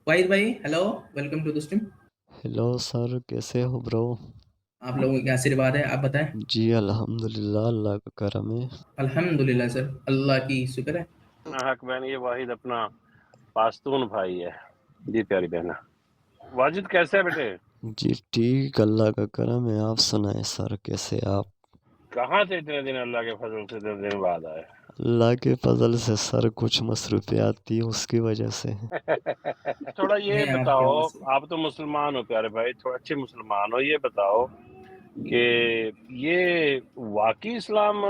वाहिद भाई, hello. Welcome to the stream. Hello sir, कैसे हो ब्रो? आप लोगों के आशीर्वाद है, आप बताएं। जी अल्हम्दुलिल्लाह, अल्लाह का करम है। अल्हम्दुलिल्लाह सर, अल्लाह की शुक्र है। हक बहन ये वाहिद अपना पास्तून भाई है जी, प्यारी बहना। वाजिद कैसे है बेटे? जी ठीक, अल्लाह का करम है। आप सुनाए सर, कैसे आप? कहाँ से इतने दिन अल्लाह के फजल से इतने दिन बाद आए? अल्लाह के फजल से सर, कुछ मसरूफियात थी उसकी वजह से। थोड़ा ये नहीं, आपकी बताओ, आवाज़ से। आप तो मुसलमान हो प्यारे भाई, थोड़ा अच्छे मुसलमान हो, ये बताओ कि ये वाकई इस्लाम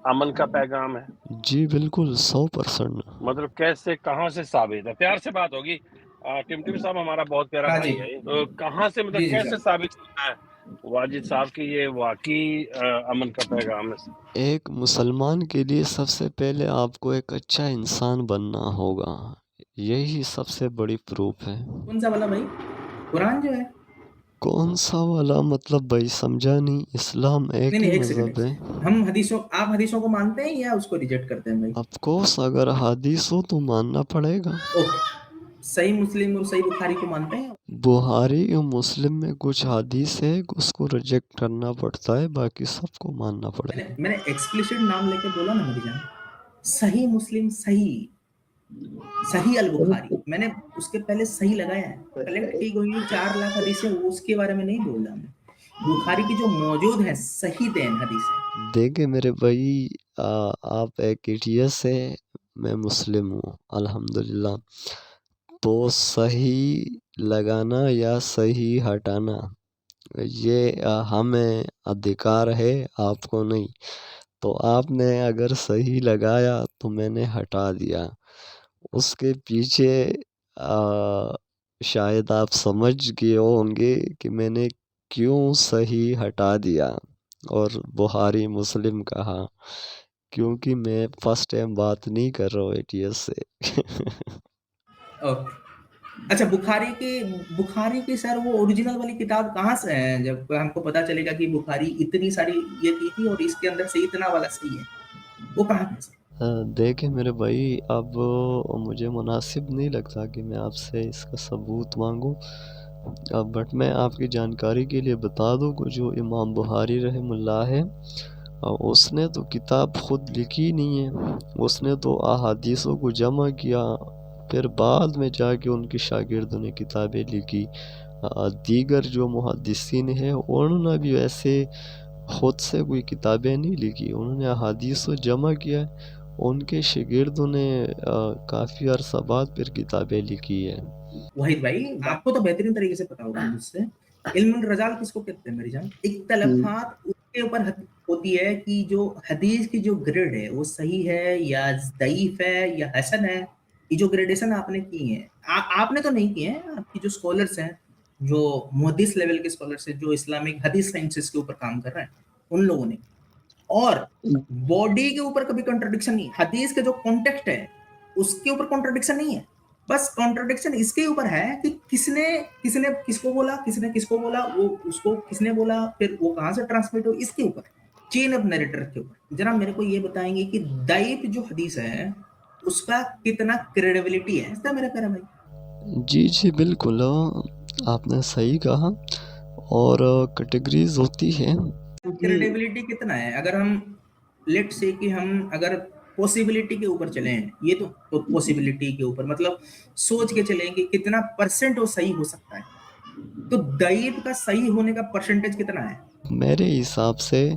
अमन का पैगाम है? जी बिल्कुल, 100%। मतलब कैसे, कहाँ से साबित है? प्यार से बात होगी। टिमटिम साहब हमारा बहुत प्यारा हाँ जी। भाई है, तो कहाँ से, मतलब जी जी कैसे सर। साबित होता है वाजिद साहब की ये वाकई अमन का पैगाम है? एक मुसलमान के लिए सबसे पहले आपको एक अच्छा इंसान बनना होगा। यही सबसे बड़ी प्रूफ है। कौन सा वाला भाई? कुरान जो है? कौन सा वाला मतलब भाई, समझा नहीं। इस्लाम नहीं एक नहीं, ही एक सेकंड एक मज़हब है। सेकंड। आप हदीसों को मानते हैं या उसको रिजेक्ट करते हैं भाई? ऑफ कोर्स, अगर हदीस हो तो मानना पड़ेगा। ओके। सही मुस्लिम और सही बुखारी को मानते हैं? बुहारी और मुस्लिम में कुछ हदीस है, उसको रिजेक्ट करना पड़ता है, बाकी सबको मानना मैंने पड़ेगा। मैंने एक्सप्लिसिट नाम लेके बोला ना मेरी जान। सही मुस्लिम, सही सही अल बुखारी, मैंने उसके पहले सही लगाया है। कलेक्ट की गई 4 लाख हदीसें, वो उसके बारे में नहीं बोल रहा मैं। बुखारी की जो मौजूद है सही देन हदीसें। देखे मेरे भाई, आप एक एटीएस है, मैं मुस्लिम हूँ अल्हम्दुलिल्लाह। तो सही लगाना या सही हटाना, ये हमें अधिकार है, आपको नहीं। तो आपने अगर सही लगाया तो मैंने हटा दिया। उसके पीछे शायद आप समझ गए होंगे कि मैंने क्यों सही हटा दिया और बुहारी मुस्लिम कहा, क्योंकि मैं फर्स्ट टाइम बात नहीं कर रहा हूँ एटीएस से। ओके। अच्छा, बुखारी की सर वो ओरिजिनल वाली किताब कहाँ से है, जब हमको पता चलेगा कि बुखारी इतनी सारी ये की थी और इसके अंदर से इतना वाला सही है, वो कहाँ पे है सर? देखें मेरे भाई, अब मुझे मुनासिब नहीं लगता कि मैं आपसे इसका सबूत मांगूं। अब बट मैं आपकी जानकारी के लिए बता दूं कि जो इमाम बुहारी रहमुल्लाह है, उसने तो किताब ख़ुद लिखी नहीं है। उसने तो अहादीसों को जमा किया, फिर बाद में जाके उनके शागिर्दों ने किताबें लिखी। दीगर जो मुहद्दिसीन हैं, उन्होंने भी वैसे खुद से कोई किताबें नहीं लिखी, उन्होंने अहादीस को जमा किया है। उनके शागिर्दों ने काफ़ी अरसा बाद फिर किताबें लिखी है। वहीद भाई, आपको तो बेहतरीन तरीके से पता होगा मुझसे। इल्मुल रजाल किसको कहते हैं मेरी जान? इख्तलाफात उसके ऊपर होती है कि जो हदीस की जो ग्रेड है वो सही है या दईफ है या हसन है। ये जो ग्रेडेशन आपने की है, आपने तो नहीं की है, आपकी जो स्कॉलर्स हैं, जो मुहद्दिस लेवल के स्कॉलर्स हैं, जो इस्लामिक हदीस साइंसेस के ऊपर काम कर रहे हैं, उन लोगों ने। और बॉडी के ऊपर कभी कॉन्ट्रडिक्शन नहीं है। हदीस का जो कॉन्टेक्स्ट है उसके ऊपर कॉन्ट्रडिक्शन नहीं है। बस कॉन्ट्रडिक्शन इसके ऊपर है कि किसने किसने किसको बोला, किसने किसको बोला, वो उसको किसने बोला, फिर वो कहां से ट्रांसमिट हो, इसके ऊपर, चेन ऑफ नरेटर के ऊपर। जरा मेरे को ये बताएंगे कि दाइफ जो हदीस है उसका कितना क्रेडिबिलिटी है, इसका मेरा प्यारा भाई। जी जी बिल्कुल, आपने सही कहा। और कैटेगरीज होती हैं कि क्रेडिबिलिटी कितना है, अगर हम लेट से कि हम अगर पॉसिबिलिटी के ऊपर चले हैं, ये तो पॉसिबिलिटी के ऊपर मतलब सोच के चलें कि कितना परसेंट वो सही हो सकता है, तो दईब का सही होने का परसेंटेज कितना है? मेरे हिसाब से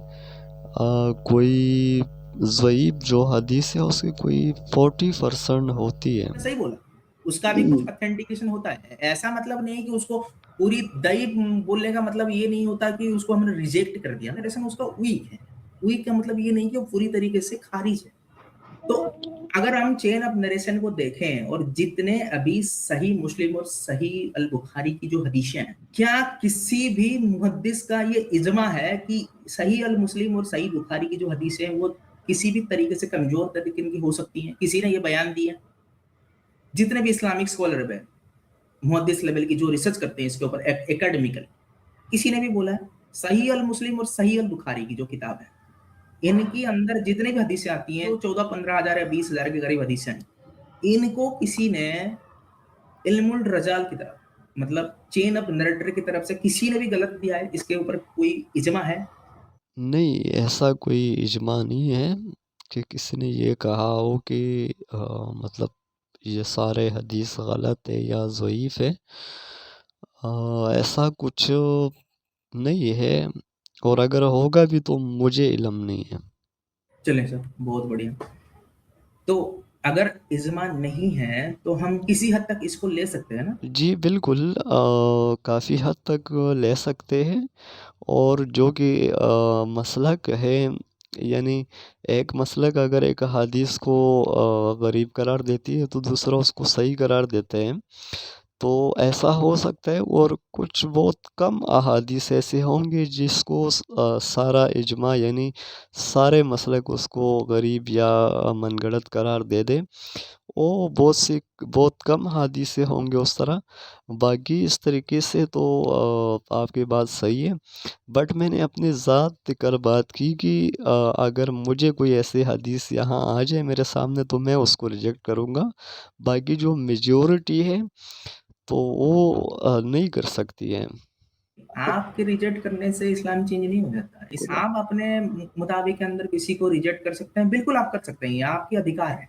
कोई ज़ईफ़ जो हदीस है उसकी कोई 40% होती है। सही बोला। उसका भी कुछ ऑथेंटिकेशन होता है, ऐसा मतलब नहीं कि उसको पूरी दईब बोलने का मतलब ये नहीं होता कि उसको हमने रिजेक्ट कर दिया, दरअसल उसका वीक है। वीक का मतलब ये नहीं कि वो पूरी तरीके से खारिज है। तो अगर हम चेन ऑफ नरेशन को देखें और जितने अभी सही मुस्लिम और सही अल बुखारी की जो हदीसें हैं, क्या किसी भी मुहद्दिस का ये इजमा है कि सही अल मुस्लिम और सही बुखारी की जो हदीसें हैं वो किसी भी तरीके से कमजोर तरीके की हो सकती हैं? किसी ने ये बयान दिया? जितने भी इस्लामिक स्कॉलर है, मुहद्दिस लेवल की जो रिसर्च करते हैं इसके ऊपर एकेडमिकल, किसी ने भी बोला है? सही अल मुस्लिम और सही अल बुखारी की जो किताब है, इनके अंदर जितनी भी हदीसें आती हैं, 14-15 हजार या 20 हजार के करीब हदीसें हैं, इनको किसी ने इल्मुल रजाल की तरफ, मतलब चेन ऑफ नरेटर की तरफ से किसी ने भी गलत दिया है, इसके ऊपर कोई इजमा है? नहीं, ऐसा कोई इजमा नहीं है कि किसी ने ये कहा हो कि मतलब ये सारे हदीस गलत है या ज़ईफ़ है। ऐसा कुछ नहीं है, और अगर होगा भी तो मुझे इल्म नहीं है। चलें सर, बहुत बढ़िया। तो अगर इजमा नहीं है तो हम किसी हद तक इसको ले सकते हैं ना? जी बिल्कुल, काफ़ी हद तक ले सकते हैं। और जो कि मसलक है, यानी एक मसलक अगर एक हदीस को गरीब करार देती है तो दूसरा उसको सही करार देते हैं। तो ऐसा हो सकता है, और कुछ बहुत कम अहादीस ऐसे होंगे जिसको सारा इजमा, यानी सारे मसलक उसको गरीब या मनगढ़ंत करार दे दे। वो बहुत कम हादीसे होंगे उस तरह। बाकी इस तरीके से तो आपकी बात सही है। बट मैंने अपनी ज़ात कर बात की कि अगर मुझे कोई ऐसी हदीस यहाँ आ जाए मेरे सामने तो मैं उसको रिजेक्ट करूँगा। बाकी जो मेजॉरिटी है तो वो नहीं कर सकती है। आपके रिजेक्ट करने से इस्लाम चेंज नहीं हो जाता। इस आप अपने मुताबिक के अंदर किसी को रिजेक्ट कर सकते हैं, बिल्कुल आप कर सकते हैं, ये आपकी अधिकार है,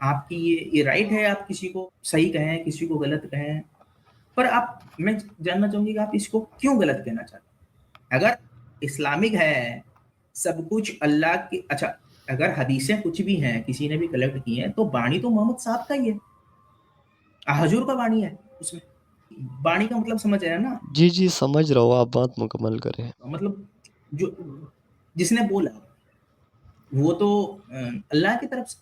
आपकी ये राइट है। आप किसी को सही कहें, किसी को गलत कहें, पर आप, मैं जानना चाहूंगी कि आप इसको क्यों गलत कहना चाहते हैं? अगर इस्लामिक है सब कुछ अल्लाह की, अच्छा, अगर हदीसें कुछ भी हैं किसी ने भी कलेक्ट की हैं तो बाणी तो मोहम्मद साहब का ही है, हजूर का बाणी है उसमें। बाणी का मतलब समझ आया ना? जी, जी, समझ रहा हूँ, आप बात मुकम्मल करें। मतलब जो जिसने बोला वो तो अल्लाह की तरफ से,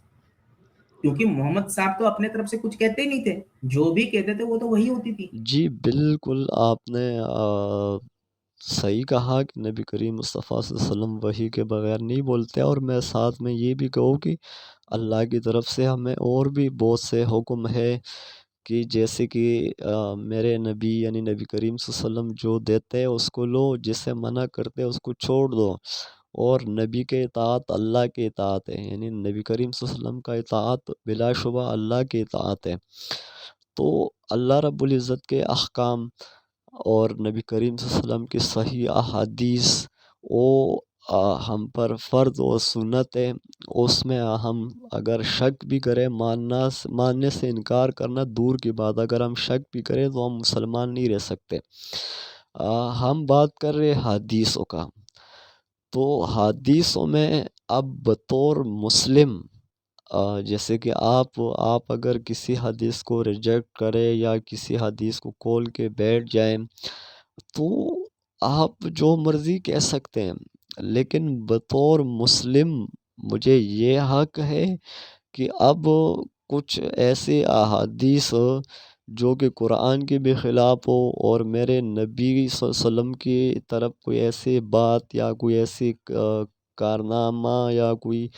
क्योंकि मोहम्मद साहब तो अपने तरफ से कुछ कहते ही नहीं थे, जो भी कहते थे वो तो वही होती थी। जी, बिल्कुल आपने सही कहा कि नबी करीम मुस्तफ़ा सल्लल्लाहु अलैहि वसल्लम वही के बगैर नहीं बोलते, और मैं साथ में ये भी कहूँ कि अल्लाह की तरफ से हमें और भी बहुत से हुक्म है कि जैसे कि मेरे नबी यानी नबी करीम सल्लल्लाहु अलैहि वसल्लम जो देते हैं उसको लो, जिससे मना करते हैं उसको छोड़ दो। और नबी के इताअत अल्लाह के इताअत है, यानी नबी करीम सल्लल्लाहु अलैहि वसल्लम का इताअत बिलाशुबा अल्लाह के इताअत है। तो अल्लाह रब्बुल इज़्ज़त के अहकाम और नबी करीम सल्लल्लाहु अलैहि वसल्लम की सही अहादीस वो हम पर फ़र्ज़ और सुन्नत है। उसमें हम अगर शक भी करें, मानने से इनकार करना दूर की बात, अगर हम शक भी करें तो हम मुसलमान नहीं रह सकते। हम बात कर रहे हैं हदीसों का, तो हदीसों में अब बतौर मुस्लिम जैसे कि आप अगर किसी हदीस को रिजेक्ट करें या किसी हदीस को खोल के बैठ जाएँ, तो आप जो मर्ज़ी कह सकते हैं। लेकिन बतौर मुस्लिम मुझे ये हक़ है कि अब कुछ ऐसे अहादीस जो कि कुरान के भी ख़िलाफ़ हो और मेरे नबी सल्लल्लाहु अलैहि वसल्लम की तरफ कोई ऐसी बात या कोई ऐसी कारनामा या कोई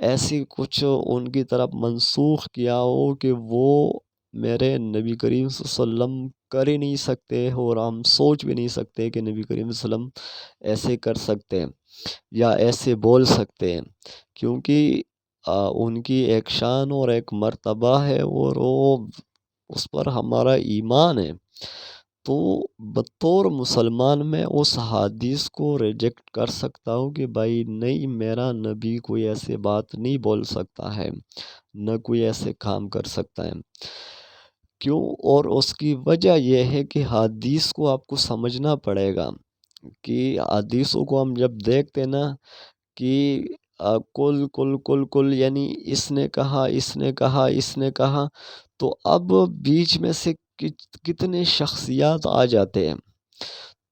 ऐसी कुछ उनकी तरफ मंसूख़ किया हो कि वो मेरे नबी करीम सल्लल्लाहु अलैहि वसल्लम कर ही नहीं सकते, और हम सोच भी नहीं सकते कि नबी करीम सल्लल्लाहु अलैहि वसल्लम ऐसे कर सकते हैं या ऐसे बोल सकते हैं। क्योंकि उनकी एक शान और एक मर्तबा है, और वो उस पर हमारा ईमान है। तो बतौर मुसलमान मैं उस हदीस को रिजेक्ट कर सकता हूँ कि भाई नहीं, मेरा नबी कोई ऐसी बात नहीं बोल सकता है, न कोई ऐसे काम कर सकता है। क्यों? और उसकी वजह ये है कि हदीस को आपको समझना पड़ेगा कि हदीसों को हम जब देखते हैं ना कि कुल कुल कुल कुल, यानी इसने कहा, इसने कहा, इसने कहा, तो अब बीच में से कितने शख्सियात आ जाते हैं।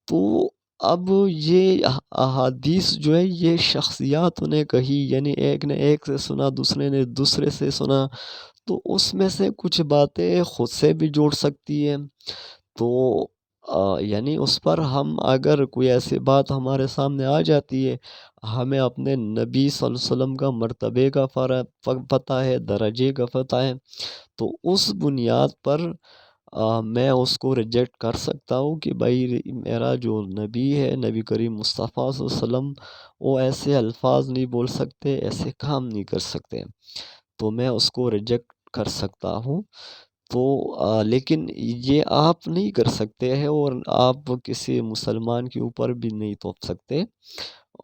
तो अब ये अहादीस जो है ये शख्सियात ने कही, यानी एक ने एक से सुना, दूसरे ने दूसरे से सुना, तो उसमें से कुछ बातें खुद से भी जुड़ सकती हैं। तो यानी उस पर हम अगर कोई ऐसी बात हमारे सामने आ जाती है, हमें अपने नबी सल्लल्लाहु अलैहि वसल्लम का मर्तबे का पता है, दर्जे का पता है, तो उस बुनियाद पर मैं उसको रिजेक्ट कर सकता हूँ कि भाई मेरा जो नबी है, नबी करीम मुस्तफ़ा सल्लल्लाहु अलैहि वसल्लम, वो ऐसे अल्फाज नहीं बोल सकते, ऐसे काम नहीं कर सकते। तो मैं उसको रिजेक्ट कर सकता हूँ। تو لیکن یہ آپ نہیں کر سکتے ہیں اور آپ کسی مسلمان کے اوپر بھی نہیں تھوپ سکتے،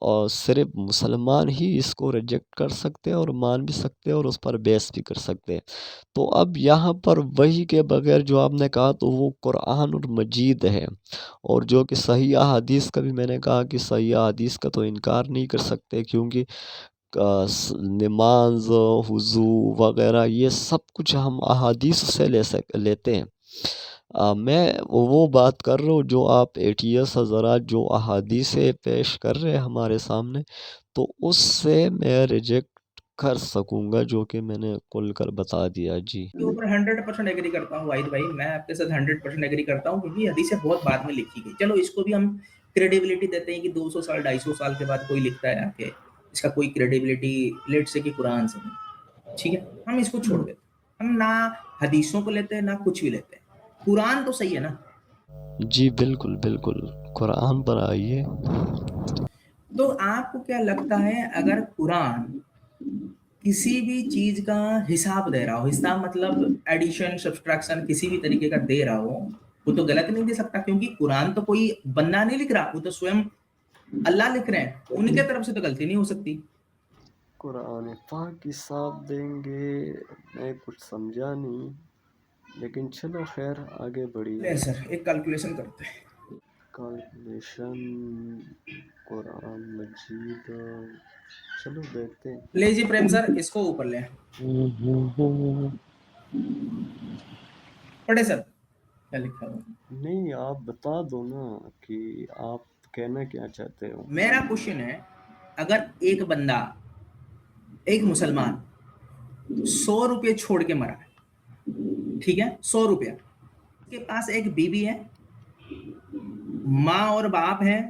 اور صرف مسلمان ہی اس کو ریجیکٹ کر سکتے ہیں اور مان بھی سکتے ہیں اور اس پر بیس بھی کر سکتے ہیں۔ تو اب یہاں پر وہی کے بغیر جو آپ نے کہا تو وہ قرآن اور مجید ہے، اور جو کہ صحیح احادیث کا بھی میں نے کہا کہ صحیح احادیث کا تو انکار نہیں کر سکتے، کیونکہ نماز، وضو وغیرہ یہ سب کچھ ہم احادیث سے لیتے ہیں۔ میں وہ بات کر رہا ہوں جو آپ ایٹیس حضرات جو احادیث پیش کر رہے ہیں ہمارے سامنے، تو اس سے میں ریجیکٹ کر سکوں گا، جو کہ میں نے کھل کر بتا دیا۔ جی کے اوپر 100% ایگری کرتا ہوں واحد بھائی، میں آپ کے ساتھ 100% ایگری کرتا ہوں، کیونکہ حدیثیں بہت بعد میں لکھی گئی۔ چلو اس کو بھی ہم کریڈیبلٹی دیتے ہیں کہ 200 سال 250 سال کے بعد کوئی لکھتا ہے کہ اس کا کوئی کریڈیبلٹی لیٹ سے کہ قرآن سے نہیں، ٹھیک ہے، ہم اس کو چھوڑ دیتے ہیں، ہم نہ حدیثوں کو لیتے ہیں نہ کچھ بھی لیتے ہیں، قرآن تو صحیح ہے نا۔ جی بالکل بالکل، قرآن پر آئیے۔ تو آپ کو کیا لگتا ہے اگر قرآن کسی بھی چیز کا حساب دے رہا ہو، حساب مطلب ایڈیشن سبٹریکشن کسی بھی طریقے کا دے رہا ہو، وہ تو غلط نہیں دے سکتا، کیونکہ قرآن تو کوئی بندہ نہیں لکھ رہا، وہ تو سوئم اللہ لکھ رہے ہیں، ان کے طرف سے تو غلطی نہیں ہو سکتی۔ قرآن پاک حساب دیں گے، میں کچھ سمجھا نہیں، لیکن چلو خیر آگے بڑھیے۔ سر ایک کیلکولیشن کرتے ہیں۔ کیلکولیشن قرآن مجید، چلو دیکھتے ہیں۔ لے جی پریم سر اس کو اوپر لیں، پڑھے سر کیا لکھا ہوا۔ نہیں آپ بتا دو نا کہ آپ کہنا کیا چاہتے ہو۔ میرا کوشچن ہے، اگر ایک بندہ، ایک مسلمان 100 روپے چھوڑ کے مرا ہے، ٹھیک ہے، 100 روپیہ، اس کے پاس ایک بیوی ہے، ماں اور باپ ہیں،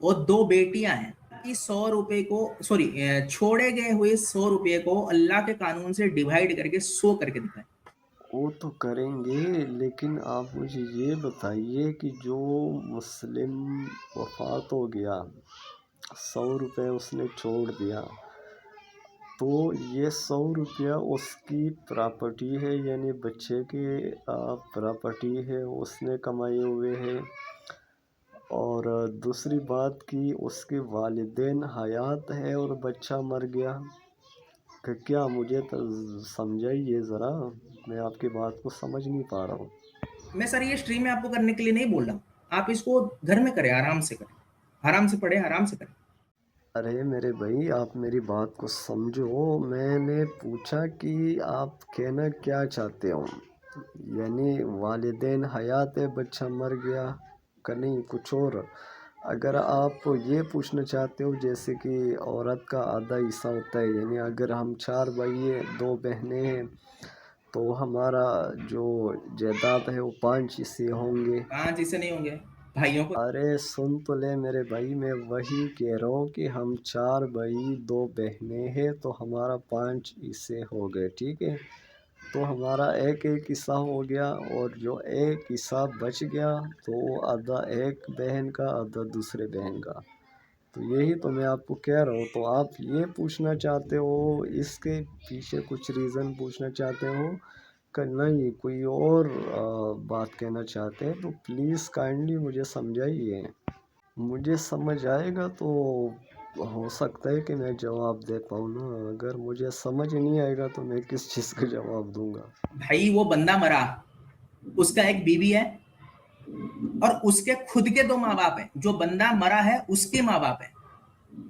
اور 2 بیٹیاں ہیں، 100 روپے کو چھوڑے گئے ہوئے 100 روپے کو اللہ کے قانون سے ڈیوائیڈ کر کے 100 کر کے دکھائیں۔ وہ تو کریں گے، لیکن آپ مجھے یہ بتائیے کہ جو مسلم وفات ہو گیا، 100 روپے اس نے چھوڑ دیا، تو یہ 100 روپیہ اس کی پراپرٹی ہے، یعنی بچے کی پراپرٹی ہے، اس نے کمائے ہوئے ہے، اور دوسری بات کی اس کے والدین حیات ہے اور بچہ مر گیا، کہ کیا مجھے سمجھائیے ذرا، میں آپ کی بات کو سمجھ نہیں پا رہا ہوں۔ میں سر یہ اسٹریم میں آپ کو کرنے کے لیے نہیں بول رہا، آپ اس کو گھر میں کریں، آرام سے کریں، آرام سے پڑھیں، آرام سے کریں۔ ارے میرے بھائی آپ میری بات کو سمجھو، میں نے پوچھا کہ آپ کہنا کیا چاہتے ہو، یعنی والدین حیات ہے بچہ مر گیا کہ نہیں کچھ اور۔ اگر آپ یہ پوچھنا چاہتے ہو جیسے کہ عورت کا آدھا حصہ ہوتا ہے، یعنی اگر ہم 4 بھائی ہیں 2 بہنیں ہیں تو ہمارا جو جائیداد ہے وہ 5 حصے ہوں گے۔ 5 حصے نہیں ہوں گے بھائیوں کو؟ ارے سن تو لے میرے بھائی، میں وہی کہہ رہا ہوں کہ ہم 4 بھائی 2 بہنیں ہیں تو ہمارا 5 حصے ہو گئے، ٹھیک ہے، تو ہمارا ایک حصہ ہو گیا، اور جو ایک حصہ بچ گیا تو وہ آدھا ایک بہن کا آدھا دوسرے بہن کا، تو یہی تو میں آپ کو کہہ رہا ہوں۔ تو آپ یہ پوچھنا چاہتے ہو، اس کے پیچھے کچھ ریزن پوچھنا چاہتے ہو کہ نہیں کوئی اور بات کہنا چاہتے ہیں، تو پلیز کائنڈلی مجھے سمجھائیے، مجھے سمجھ آئے گا تو ہو سکتا ہے کہ میں جواب دے پاؤں نا، اگر مجھے سمجھ نہیں آئے گا تو میں کس چیز کا جواب دوں گا۔ بھائی وہ بندہ مرا، اس کا ایک بیوی ہے اور اس کے خود کے 2 ماں باپ ہیں، جو بندہ مرا ہے اس کے ماں باپ ہیں،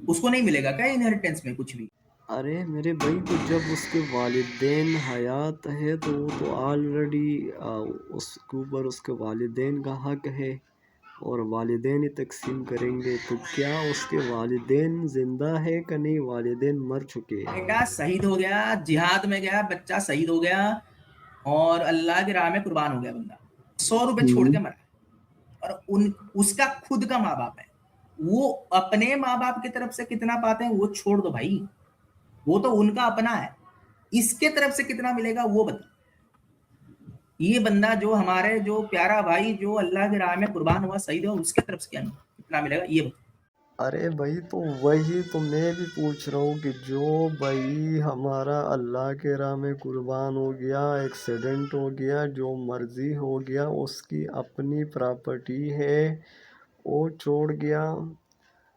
اس کو نہیں ملے گا کیا انہیریٹنس میں کچھ بھی؟ ارے میرے بھائی تو جب اس کے والدین حیات ہے تو وہ تو آلریڈی اس کے اوپر اس کے والدین کا حق ہے، اور والدین ہی تقسیم کریں گے، تو کیا اس کے والدین زندہ ہے کہ نہیں، والدین مر چکے ہیں؟ بیٹا شہید ہو گیا، جہاد میں گیا، بچہ شہید ہو گیا اور اللہ کی راہ میں قربان ہو گیا بندہ، 100 روپے چھوڑ کے مرا، اور اس کا خود کا ماں باپ ہے، وہ اپنے ماں باپ کی طرف سے کتنا پاتے ہیں وہ چھوڑ دو بھائی، وہ تو ان کا اپنا ہے، اس کے طرف سے کتنا ملے گا وہ بتا۔ یہ بندہ جو ہمارے جو پیارا بھائی جو اللہ کی راہ میں قربان ہوا شہید ہوا، اس کے طرف سے کتنا ملے گا یہ بتا۔ ارے بھائی تو وہی تو میں بھی پوچھ رہا ہوں کہ جو بھائی ہمارا اللہ کے راہ میں قربان ہو گیا، ایکسیڈنٹ ہو گیا، جو مرضی ہو گیا، اس کی اپنی پراپرٹی ہے، وہ چھوڑ گیا،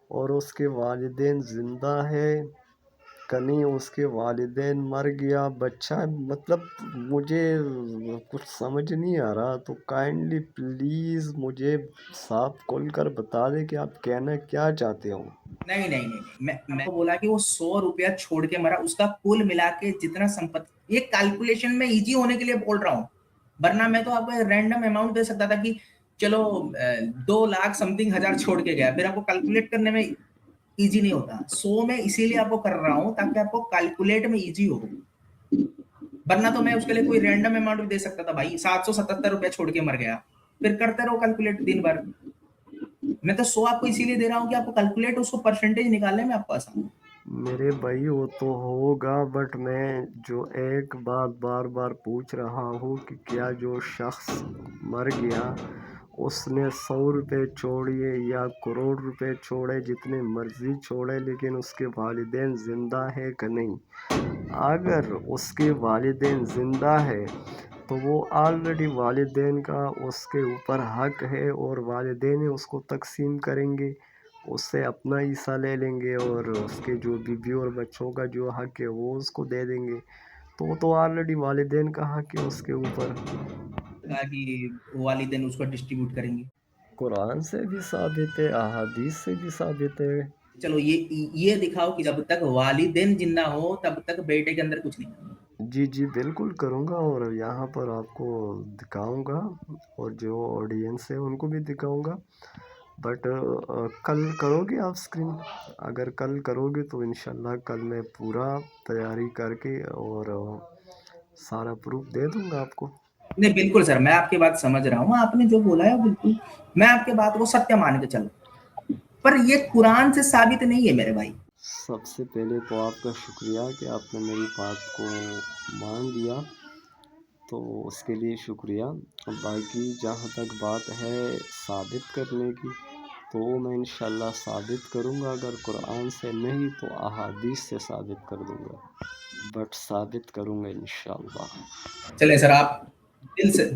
اور اس کے والدین زندہ ہے کنی، اس کے والدین مر گیا، بچہ، مطلب مجھے کچھ سمجھ نہیں آ رہا، تو کائنڈلی پلیز مجھے صاف کھول کر بتا دیں کہ آپ کہنا کیا چاہتے ہو۔ نہیں، میں بولا کہ وہ 100 روپیہ چھوڑ کے مرا، اس کا کل ملا کے جتنا سمپت، یہ کیلکولیشن میں ایزی ہونے کے لیے بول رہا ہوں، ورنہ میں تو آپ کو رینڈم اماؤنٹ دے سکتا تھا کہ چلو 2 لاکھ سم تھنگ ہزار چھوڑ کے گیا، پھر آپ کو کیلکولیٹ کرنے میں ایزی نہیں ہوتا۔ 100 میں اسی لیے آپ کو کر رہا ہوں تاکہ آپ کو کیلکولیٹ میں ایزی ہو، ورنہ تو میں اس کے لیے کوئی رینڈم اماؤنٹ بھی دے سکتا تھا، بھائی 777 روپیہ چھوڑ کے مر گیا، پھر کرتے رہو کیلکولیٹ دن بھر۔ میں تو 100 آپ کو اسی لیے دے رہا ہوں کہ آپ کو کیلکولیٹ اس کو پرسنٹیج نکالنے میں آپ کو آسان ہو۔ میرے بھائی وہ تو ہوگا، بٹ میں جو ایک بات بار بار پوچھ رہا ہوں کہ کیا جو شخص مر گیا اس نے 100 روپے چھوڑیے یا کروڑ روپے چھوڑے، جتنے مرضی چھوڑے، لیکن اس کے والدین زندہ ہے کہ نہیں؟ اگر اس کے والدین زندہ ہے تو وہ آلریڈی والدین کا اس کے اوپر حق ہے، اور والدین اس کو تقسیم کریں گے، اس سے اپنا حصہ لے لیں گے، اور اس کے جو بیوی اور بچوں کا جو حق ہے وہ اس کو دے دیں گے، تو وہ تو آلریڈی والدین کا حق ہے اس کے اوپر۔ کہا کہ والدین اس کو ڈسٹریبیوٹ کریں گے۔ قرآن سے بھی ثابت ہے، احادیث سے بھی ثابت ہے۔ چلو یہ دکھاؤ کہ جب تک والدین زندہ ہو تب تک بیٹے کے اندر کچھ نہیں کرنا۔ جی بالکل کروں گا، اور یہاں پر آپ کو دکھاؤں گا، اور جو آڈینس ہے ان کو بھی دکھاؤں گا، بٹ کل کرو گے آپ اسکرین؟ اگر کل کرو گے تو انشاءاللہ کل میں پورا تیاری کر کے اور سارا پروف دے دوں گا آپ کو۔ نہیں بالکل سر، میں آپ کی بات سمجھ رہا ہوں، آپ نے جو بولا ہے بالکل میں آپ کے بات کو ستیہ مان کے چل، پر یہ قرآن سے ثابت نہیں ہے میرے بھائی۔ سب سے پہلے تو آپ کا شکریہ کہ آپ نے میری بات کو مان لیا، تو اس کے لیے شکریہ۔ باقی جہاں تک بات ہے ثابت کرنے کی، تو میں انشاءاللہ ثابت کروں گا، اگر قرآن سے نہیں تو احادیث سے ثابت کر دوں گا، بٹ ثابت کروں گا انشاءاللہ۔ چلے سر، آپ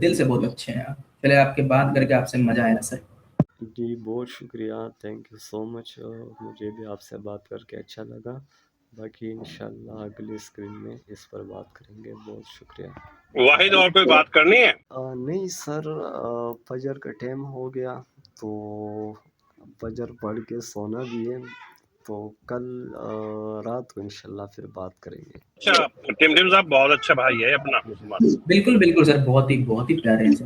دل سے بہت اچھے ہیں، چلے آپ کے بات کر کے آپ سے مزہ آیا سر۔ جی بہت شکریہ، تھینک یو سو مچ، مجھے بھی آپ سے بات کر کے اچھا لگا۔ باقی انشاءاللہ اگلی اسکرین میں اس پر بات کریں گے۔ بہت شکریہ۔ واحد اور کوئی بات کرنی ہے؟ نہیں سر، فجر کا ٹائم ہو گیا، تو فجر پڑھ کے سونا بھی ہے، تو کل رات کو انشاءاللہ پھر بات کریں گے۔ اچھا ٹم صاحب بہت اچھا بھائی ہے اپنا مسلمان۔ بالکل سر، بہت ہی پیارے ہیں سر۔